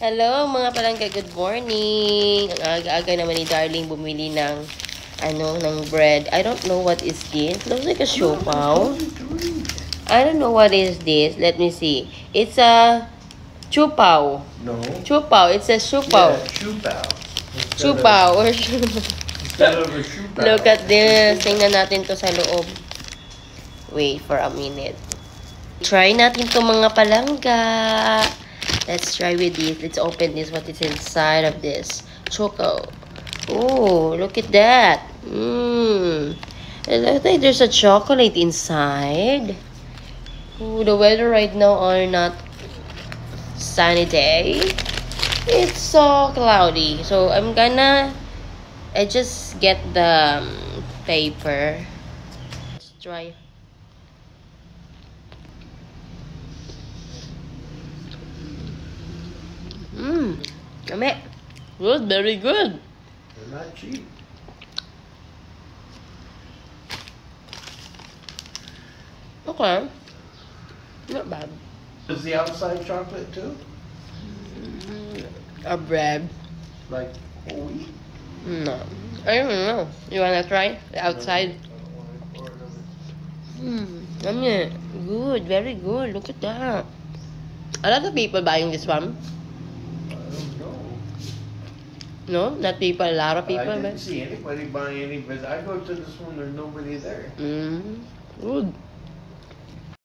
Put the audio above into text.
Hello mga palangga, good morning. Ang aga-aga naman ni Darling bumili ng ng bread. I don't know what is this. Looks like a siopaw. I don't know what is this. Let me see. It's a chupaw. No. Chupaw. It's a siopaw. Yeah, chupaw. Chupaw or Instead of a chupaw. Look at this. Tingnan natin to sa loob. Wait for a minute. Try natin to mga palangga. Let's try with this. Let's open this. What is inside of this? Choco. Oh, look at that. It looks like there's a chocolate inside. Ooh, the weather right now are not sunny day. It's so cloudy. So I just get the paper. Let's try. Yummy. Good, very good. They're not cheap. Okay. Not bad. Is the outside chocolate too? A bread. Like whole wheat? No. I don't know. You wanna try the outside? Yummy. Good, very good. Look at that. A lot of people buying this one. I don't know. No, not people. A lot of people. I didn't see anybody buying any, but I go to this one, there's nobody there. Good.